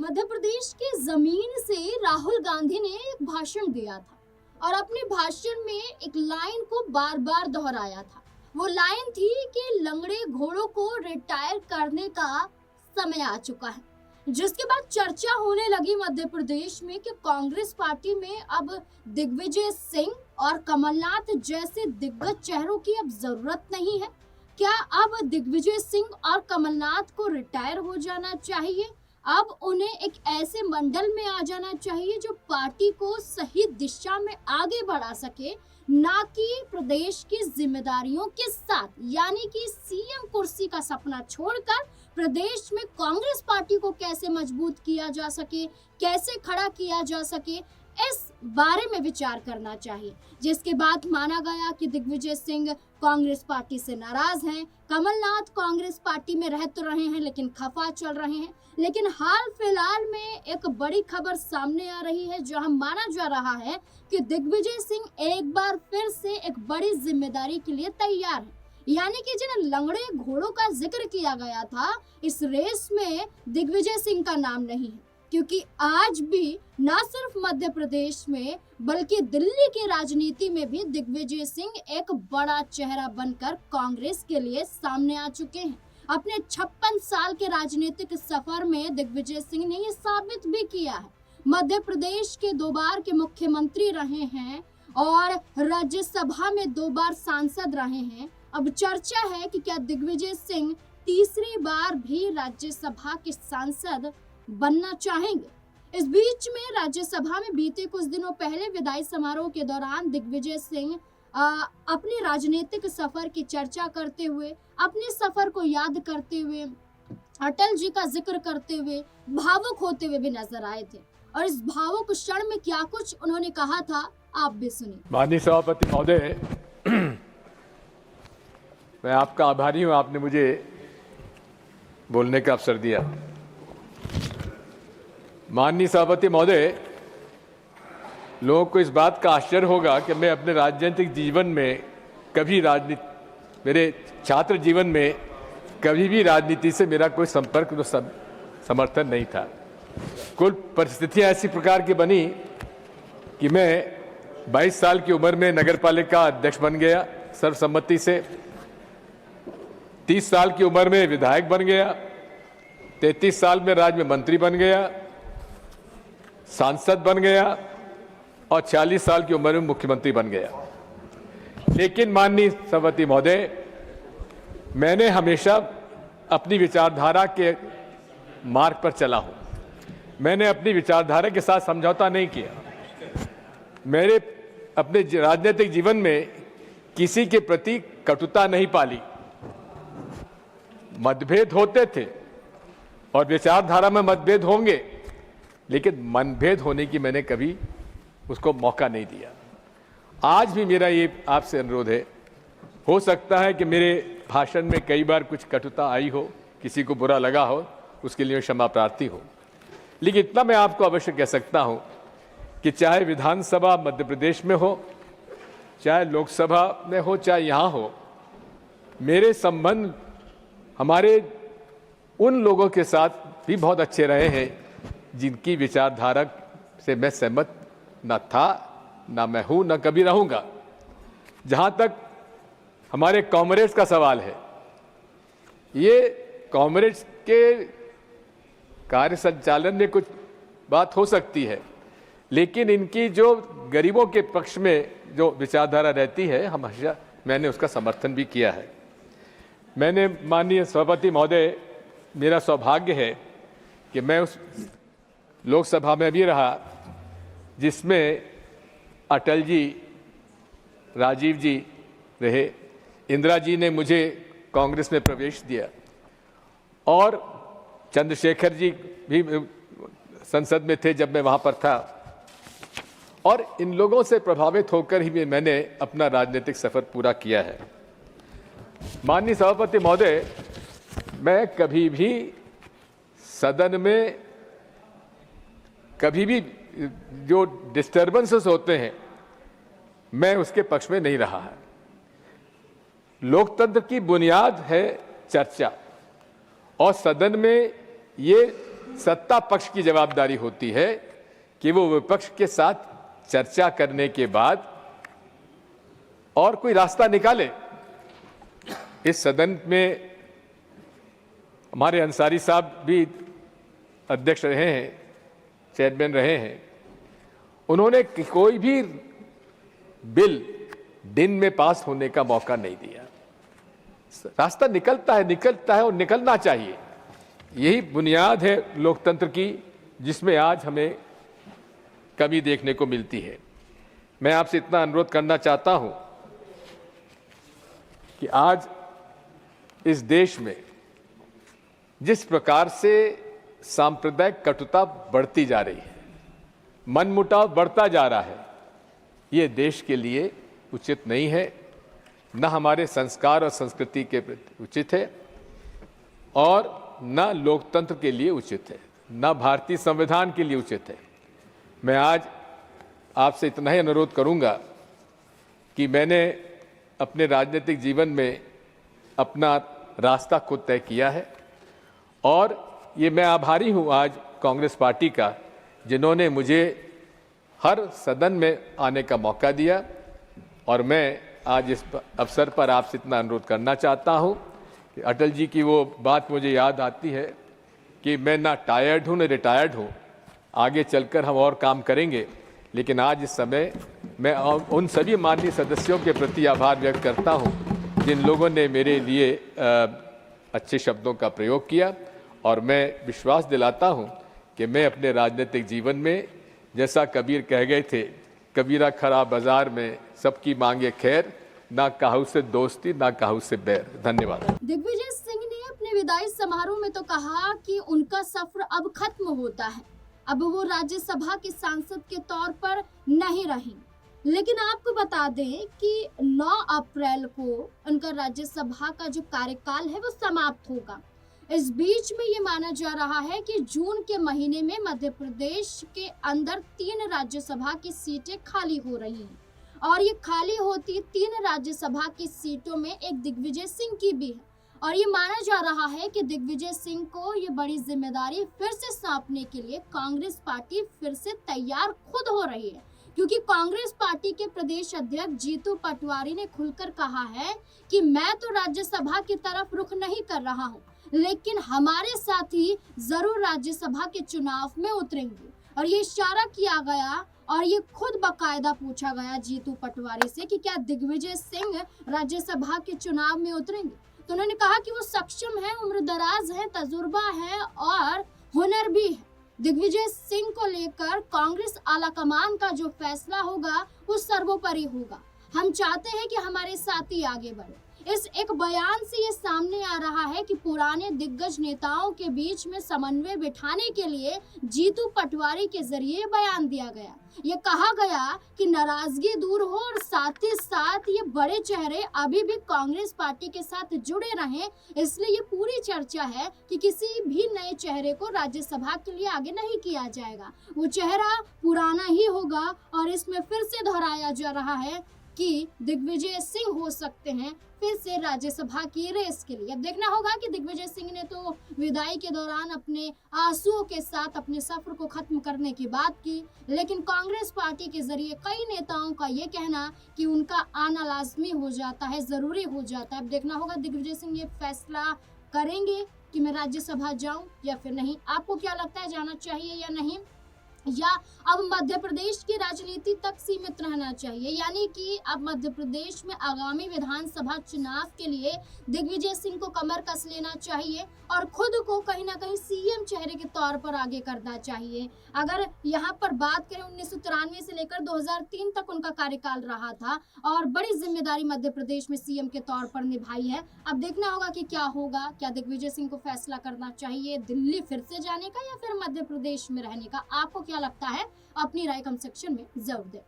मध्य प्रदेश की जमीन से राहुल गांधी ने एक भाषण दिया था और अपने भाषण में एक लाइन को बार बार दोहराया था। वो लाइन थी कि लंगड़े घोड़ों को रिटायर करने का समय आ चुका है, जिसके बाद चर्चा होने लगी मध्य प्रदेश में कि कांग्रेस पार्टी में अब दिग्विजय सिंह और कमलनाथ जैसे दिग्गज चेहरों की अब जरूरत नहीं है। क्या अब दिग्विजय सिंह और कमलनाथ को रिटायर हो जाना चाहिए? अब उन्हें एक ऐसे मंडल में आ जाना चाहिए जो पार्टी को सही दिशा में आगे बढ़ा सके, ना कि प्रदेश की जिम्मेदारियों के साथ, यानी कि सीएम कुर्सी का सपना छोड़कर प्रदेश में कांग्रेस पार्टी को कैसे मजबूत किया जा सके, कैसे खड़ा किया जा सके, इस बारे में विचार करना चाहिए। जिसके बाद माना गया कि दिग्विजय सिंह कांग्रेस पार्टी से नाराज हैं, कमलनाथ कांग्रेस पार्टी में रह तो रहे हैं लेकिन खफा चल रहे हैं। लेकिन हाल फिलहाल में एक बड़ी खबर सामने आ रही है, जहां माना जा रहा है कि दिग्विजय सिंह एक बार फिर से एक बड़ी जिम्मेदारी के लिए तैयार है। यानी कि जिन लंगड़े घोड़ों का जिक्र किया गया था, इस रेस में दिग्विजय सिंह का नाम नहीं है, क्योंकि आज भी न सिर्फ मध्य प्रदेश में बल्कि दिल्ली की राजनीति में भी दिग्विजय सिंह एक बड़ा चेहरा बनकर कांग्रेस के लिए सामने आ चुके हैं। अपने 56 साल के राजनीतिक सफर में दिग्विजय सिंह ने ये साबित भी किया है। मध्य प्रदेश के 2 बार के मुख्यमंत्री रहे हैं और राज्यसभा में 2 बार सांसद रहे हैं। अब चर्चा है कि क्या दिग्विजय सिंह तीसरी बार भी राज्यसभा के सांसद बनना चाहेंगे। इस बीच में राज्यसभा में बीते कुछ दिनों पहले विदाई समारोह के दौरान दिग्विजय सिंह अपने राजनीतिक सफर की चर्चा करते हुए, अपने सफर को याद करते हुए, अटल जी का जिक्र करते हुए भावुक होते हुए भी नजर आए थे। और इस भावुक क्षण में क्या कुछ उन्होंने कहा था, आप भी सुनिए। माननीय सभापति महोदय, मैं आपका आभारी हूं, आपने मुझे बोलने का अवसर दिया। माननीय सभापति महोदय, लोगों को इस बात का आश्चर्य होगा कि मैं अपने राजनीतिक जीवन में कभी मेरे छात्र जीवन में कभी भी राजनीति से मेरा कोई संपर्क समर्थन नहीं था। कुल परिस्थितियां ऐसी प्रकार की बनी कि मैं 22 साल की उम्र में नगर पालिका अध्यक्ष बन गया सर्वसम्मति से, 30 साल की उम्र में विधायक बन गया, 33 साल में राज्य में मंत्री बन गया, सांसद बन गया और 40 साल की उम्र में मुख्यमंत्री बन गया। लेकिन माननीय सभापति महोदय, मैंने हमेशा अपनी विचारधारा के मार्ग पर चला हूं। मैंने अपनी विचारधारा के साथ समझौता नहीं किया। मेरे अपने राजनीतिक जीवन में किसी के प्रति कटुता नहीं पाली। मतभेद होते थे और विचारधारा में मतभेद होंगे, लेकिन मनभेद होने की मैंने कभी उसको मौका नहीं दिया। आज भी मेरा ये आपसे अनुरोध है, हो सकता है कि मेरे भाषण में कई बार कुछ कटुता आई हो, किसी को बुरा लगा हो, उसके लिए क्षमा प्रार्थी हो, लेकिन इतना मैं आपको अवश्य कह सकता हूं कि चाहे विधानसभा मध्य प्रदेश में हो, चाहे लोकसभा में हो, चाहे यहाँ हो, मेरे संबंध हमारे उन लोगों के साथ भी बहुत अच्छे रहे हैं जिनकी विचारधारा से मैं सहमत न था, न मैं हूं, न कभी रहूंगा। जहां तक हमारे कॉमरेड्स का सवाल है, ये कॉमरेड्स के कार्य संचालन में कुछ बात हो सकती है, लेकिन इनकी जो गरीबों के पक्ष में जो विचारधारा रहती है, हमेशा मैंने उसका समर्थन भी किया है। मैंने माननीय सभापति महोदय, मेरा सौभाग्य है कि मैं उस लोकसभा में भी रहा जिसमें अटल जी, राजीव जी रहे, इंदिरा जी ने मुझे कांग्रेस में प्रवेश दिया और चंद्रशेखर जी भी संसद में थे जब मैं वहां पर था। और इन लोगों से प्रभावित होकर ही मैंने अपना राजनीतिक सफर पूरा किया है। माननीय सभापति महोदय, मैं कभी भी सदन में कभी भी जो डिस्टर्बेंसेस होते हैं, मैं उसके पक्ष में नहीं रहा है। लोकतंत्र की बुनियाद है चर्चा, और सदन में ये सत्ता पक्ष की जवाबदारी होती है कि वो विपक्ष के साथ चर्चा करने के बाद और कोई रास्ता निकाले। इस सदन में हमारे अंसारी साहब भी अध्यक्ष रहे हैं, चेयरमैन रहे हैं। उन्होंने कोई भी बिल दिन में पास होने का मौका नहीं दिया। रास्ता निकलता है और निकलना चाहिए। यही बुनियाद है लोकतंत्र की, जिसमें आज हमें कमी देखने को मिलती है। मैं आपसे इतना अनुरोध करना चाहता हूं कि आज इस देश में जिस प्रकार से सांप्रदायिक कटुता बढ़ती जा रही है, मनमुटाव बढ़ता जा रहा है, ये देश के लिए उचित नहीं है, न हमारे संस्कार और संस्कृति के प्रति उचित है और न लोकतंत्र के लिए उचित है, न भारतीय संविधान के लिए उचित है। मैं आज आपसे इतना ही अनुरोध करूंगा कि मैंने अपने राजनीतिक जीवन में अपना रास्ता खुद तय किया है और ये मैं आभारी हूं आज कांग्रेस पार्टी का, जिन्होंने मुझे हर सदन में आने का मौका दिया। और मैं आज इस अवसर पर आपसे इतना अनुरोध करना चाहता हूं कि अटल जी की वो बात मुझे याद आती है कि मैं ना टायर्ड हूं ना रिटायर्ड हूं, आगे चलकर हम और काम करेंगे। लेकिन आज इस समय मैं उन सभी माननीय सदस्यों के प्रति आभार व्यक्त करता हूं जिन लोगों ने मेरे लिए अच्छे शब्दों का प्रयोग किया। और मैं विश्वास दिलाता हूं कि मैं अपने राजनीतिक जीवन में, जैसा कबीर कह गए थे, कबीरा खरा बाजार में सबकी मांगे खैर, ना काहू से दोस्ती ना काहू से बैर। धन्यवाद। दिग्विजय सिंह ने अपने विदाई समारोह में तो कहा कि उनका सफर अब खत्म होता है, अब वो राज्यसभा के सांसद के तौर पर नहीं रहेंगे। लेकिन आपको बता दें कि 9 अप्रैल को उनका राज्यसभा का जो कार्यकाल है वो समाप्त होगा। इस बीच में ये माना जा रहा है कि जून के महीने में मध्य प्रदेश के अंदर 3 राज्यसभा की सीटें खाली हो रही हैं और ये खाली होती 3 राज्यसभा की सीटों में एक दिग्विजय सिंह की भी है। और ये माना जा रहा है कि दिग्विजय सिंह को ये बड़ी जिम्मेदारी फिर से सौंपने के लिए कांग्रेस पार्टी फिर से तैयार खुद हो रही है, क्योंकि कांग्रेस पार्टी के प्रदेश अध्यक्ष जीतू पटवारी ने खुलकर कहा है कि मैं तो राज्यसभा की तरफ रुख नहीं कर रहा हूं, लेकिन हमारे साथी जरूर राज्यसभा के चुनाव में उतरेंगे। और ये इशारा किया गया और ये खुद बकायदा पूछा गया जीतू पटवारी से कि क्या दिग्विजय सिंह राज्यसभा के चुनाव में उतरेंगे, तो उन्होंने कहा कि वो सक्षम है, उम्रदराज है, तजुर्बा है और हुनर भी है। दिग्विजय सिंह को लेकर कांग्रेस आलाकमान का जो फैसला होगा वो सर्वोपरि होगा। हम चाहते हैं कि हमारे साथी आगे बढ़े। इस एक बयान से ये सामने आ रहा है कि पुराने दिग्गज नेताओं के बीच में समन्वय बिठाने के लिए जीतू पटवारी के जरिए बयान दिया गया। ये कहा गया कि नाराजगी दूर हो और साथ ही साथ ये बड़े चेहरे अभी भी कांग्रेस पार्टी के साथ जुड़े रहें, इसलिए ये पूरी चर्चा है कि किसी भी नए चेहरे को राज्यसभा के लिए आगे नहीं किया जाएगा। वो चेहरा पुराना ही होगा और इसमें फिर से दोहराया जा रहा है कि दिग्विजय सिंह हो सकते हैं फिर से राज्यसभा की रेस के लिए। अब देखना होगा कि दिग्विजय सिंह ने तो विदाई के दौरान अपने आंसुओं के साथ अपने सफर को खत्म करने की बात की, लेकिन कांग्रेस पार्टी के जरिए कई नेताओं का ये कहना कि उनका आना लाजमी हो जाता है, जरूरी हो जाता है। अब देखना होगा दिग्विजय सिंह ये फैसला करेंगे कि मैं राज्यसभा जाऊं या फिर नहीं। आपको क्या लगता है, जाना चाहिए या नहीं, या अब मध्य प्रदेश की राजनीति तक सीमित रहना चाहिए, यानी कि अब मध्य प्रदेश में आगामी विधानसभा चुनाव के लिए दिग्विजय सिंह को कमर कस लेना चाहिए और खुद को कहीं ना कहीं सीएम चेहरे के तौर पर आगे करना चाहिए। अगर यहाँ पर बात करें 1993 से लेकर 2003 तक उनका कार्यकाल रहा था और बड़ी जिम्मेदारी मध्य प्रदेश में सीएम के तौर पर निभाई है। अब देखना होगा कि क्या होगा, क्या दिग्विजय सिंह को फैसला करना चाहिए दिल्ली फिर से जाने का या फिर मध्य प्रदेश में रहने का। आपको क्या लगता है, अपनी राय कमेंट सेक्शन में जरूर दें।